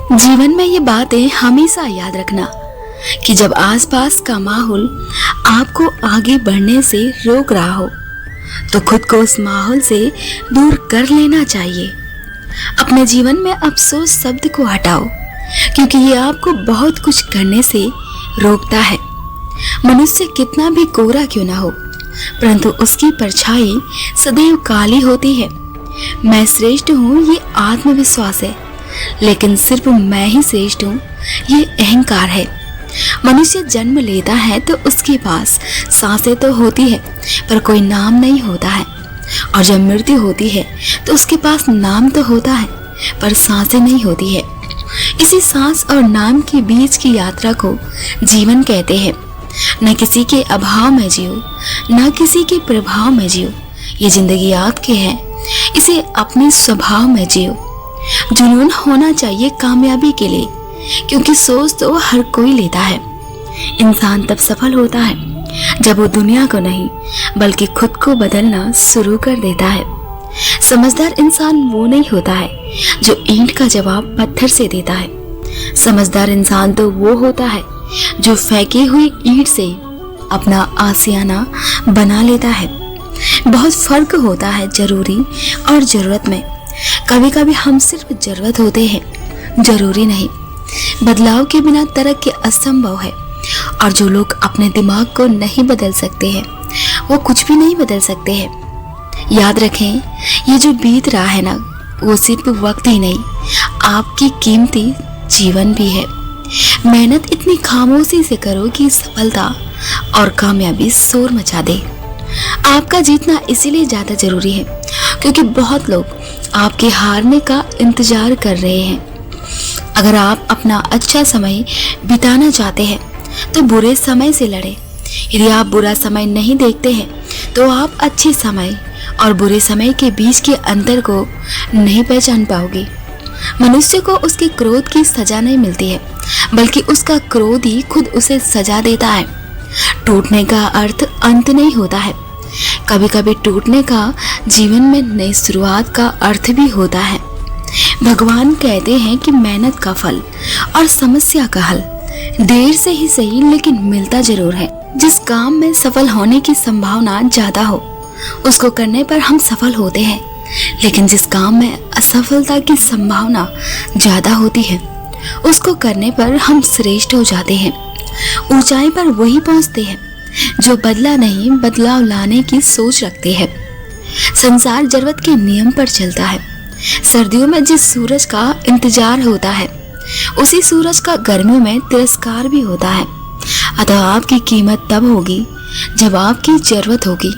जीवन में ये बातें हमेशा याद रखना कि जब आसपास का माहौल आपको आगे बढ़ने से रोक रहा हो तो खुद को उस माहौल से दूर कर लेना चाहिए। अपने जीवन में अफसोस शब्द को हटाओ क्योंकि ये आपको बहुत कुछ करने से रोकता है। मनुष्य कितना भी कोरा क्यों ना हो परंतु उसकी परछाई सदैव काली होती है। मैं श्रेष्ठ हूँ ये आत्मविश्वास है, लेकिन सिर्फ मैं ही श्रेष्ठ हूँ ये अहंकार है। मनुष्य जन्म लेता है तो उसके पास सांसें तो होती है पर कोई नाम नहीं होता है, और जब मृत्यु होती है तो उसके पास नाम तो होता है पर सांसें नहीं होती है। इसी सांस और नाम के बीच की यात्रा को जीवन कहते हैं। न किसी के अभाव में जियो, न किसी के प्रभाव में जियो। ये जिंदगी आपकी है, इसे अपने स्वभाव में जियो। जुनून होना चाहिए कामयाबी के लिए, क्योंकि सोच तो हर कोई लेता है। इंसान तब सफल होता है जब वो दुनिया को नहीं बल्कि खुद को बदलना शुरू कर देता है। समझदार इंसान वो नहीं होता है जो ईंट का जवाब पत्थर से देता है। समझदार इंसान तो वो होता है जो फेंकी हुई ईंट से अपना आशियाना बना लेता है। बहुत फर्क होता है जरूरी और जरूरत में। कभी कभी हम सिर्फ जरूरत होते हैं, जरूरी नहीं। बदलाव के बिना तरक्की असंभव है, और जो लोग अपने दिमाग को नहीं बदल सकते हैं वो कुछ भी नहीं बदल सकते हैं। याद रखें, ये जो बीत रहा है ना वो सिर्फ वक्त ही नहीं, आपकी कीमती जीवन भी है। मेहनत इतनी खामोशी से करो कि सफलता और कामयाबी शोर मचा दे। आपका जीतना इसीलिए ज्यादा जरूरी है क्योंकि बहुत लोग आपके हारने का इंतजार कर रहे हैं। अगर आप अपना अच्छा समय बिताना चाहते हैं तो बुरे समय से लड़े। यदि आप बुरा समय नहीं देखते हैं तो आप अच्छे समय और बुरे समय के बीच के अंतर को नहीं पहचान पाओगे। मनुष्य को उसके क्रोध की सजा नहीं मिलती है, बल्कि उसका क्रोध ही खुद उसे सजा देता है। टूटने का अर्थ अंत नहीं होता है, कभी कभी टूटने का जीवन में नई शुरुआत का अर्थ भी होता है। भगवान कहते हैं कि मेहनत का फल और समस्या का हल देर से ही सही लेकिन मिलता जरूर है। जिस काम में सफल होने की संभावना ज्यादा हो उसको करने पर हम सफल होते हैं, लेकिन जिस काम में असफलता की संभावना ज्यादा होती है उसको करने पर हम श्रेष्ठ हो जाते हैं। ऊंचाई पर वही पहुंचते हैं जो बदला नहीं बदलाव लाने की सोच रखते हैं। संसार जरूरत के नियम पर चलता है। सर्दियों में जिस सूरज का इंतजार होता है उसी सूरज का गर्मियों में तिरस्कार भी होता है। अतः आपकी कीमत तब होगी जब आपकी जरूरत होगी।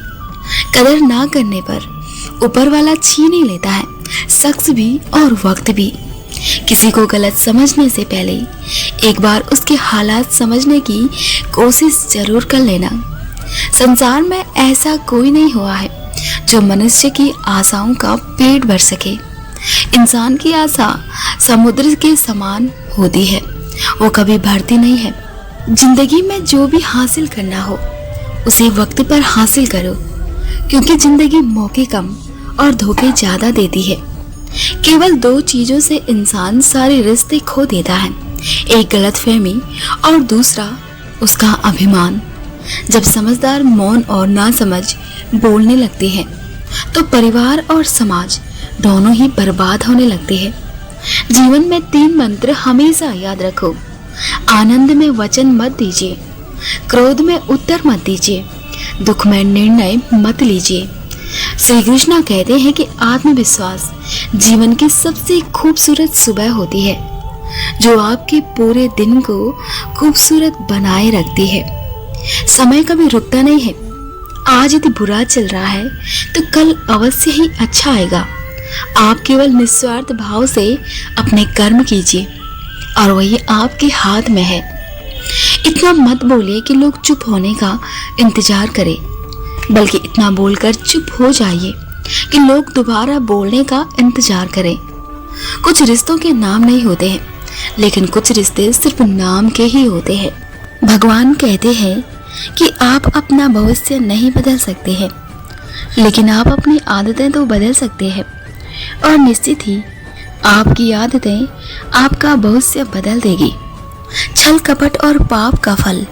कदर ना करने पर ऊपर वाला छीन ही लेता है, शख्स भी और वक्त भी। किसी को गलत समझने से पहले एक बार उसके हालात समझने की कोशिश जरूर कर लेना। संसार में ऐसा कोई नहीं हुआ है जो मनुष्य की आशाओं का पेट भर सके। इंसान की आशा समुद्र के समान होती है, वो कभी भरती नहीं है। जिंदगी में जो भी हासिल करना हो उसे वक्त पर हासिल करो, क्योंकि जिंदगी मौके कम और धोखे ज्यादा देती है। केवल दो चीजों से इंसान सारे रिश्ते खो देता है, एक गलतफहमी और दूसरा उसका अभिमान। जब समझदार मौन और नासमझ बोलने लगते हैं तो परिवार और समाज दोनों ही बर्बाद होने लगते हैं। जीवन में 3 मंत्र हमेशा याद रखो। आनंद में वचन मत दीजिए, क्रोध में उत्तर मत दीजिए, दुख में निर्णय मत लीजिए। श्री कृष्ण कहते हैं कि आत्मविश्वास जीवन की सबसे खूबसूरत सुबह होती है, जो आपके पूरे दिन को खूबसूरत बनाए रखती है। समय कभी रुकता नहीं है। आज यदि बुरा चल रहा है तो कल अवश्य ही अच्छा आएगा। आप केवल निस्वार्थ भाव से अपने कर्म कीजिए और वही आपके हाथ में है। इतना मत बोलिए कि लोग चुप होने का इंतजार करें, बल्कि इतना बोलकर चुप हो जाइए कि लोग दोबारा बोलने का इंतजार करें। कुछ रिश्तों के नाम नहीं होते हैं, लेकिन कुछ रिश्ते सिर्फ नाम के ही होते हैं। भगवान कहते हैं कि आप अपना भविष्य नहीं बदल सकते हैं, लेकिन आप अपनी आदतें तो बदल सकते हैं। और निश्चित ही आपकी आदतें आपका भविष्य बदल देगी। छल कपट और पाप का फल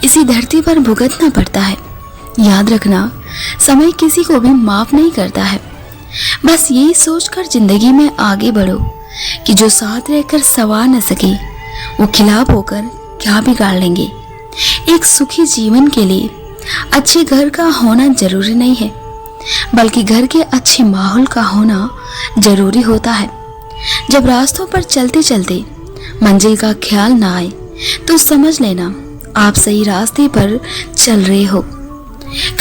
इसी धरती पर भुगतना पड़ता है। याद रखना, समय किसी को भी माफ नहीं करता है। बस यही सोचकर जिंदगी में आगे बढ़ो कि जो साथ रहकर संवार न सके वो खिलाफ होकर क्या बिगाड़ लेंगे। एक सुखी जीवन के लिए अच्छे घर का होना जरूरी नहीं है, बल्कि घर के अच्छे माहौल का होना जरूरी होता है। जब रास्तों पर चलते चलते मंजिल का ख्याल ना आए तो समझ लेना आप सही रास्ते पर चल रहे हो।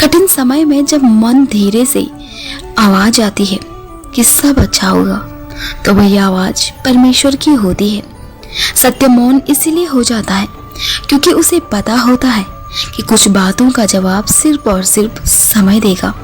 कठिन समय में जब मन धीरे से आवाज आती है कि सब अच्छा होगा, तो वही आवाज परमेश्वर की होती है। सत्य मौन इसीलिए हो जाता है क्योंकि उसे पता होता है कि कुछ बातों का जवाब सिर्फ और सिर्फ समय देगा।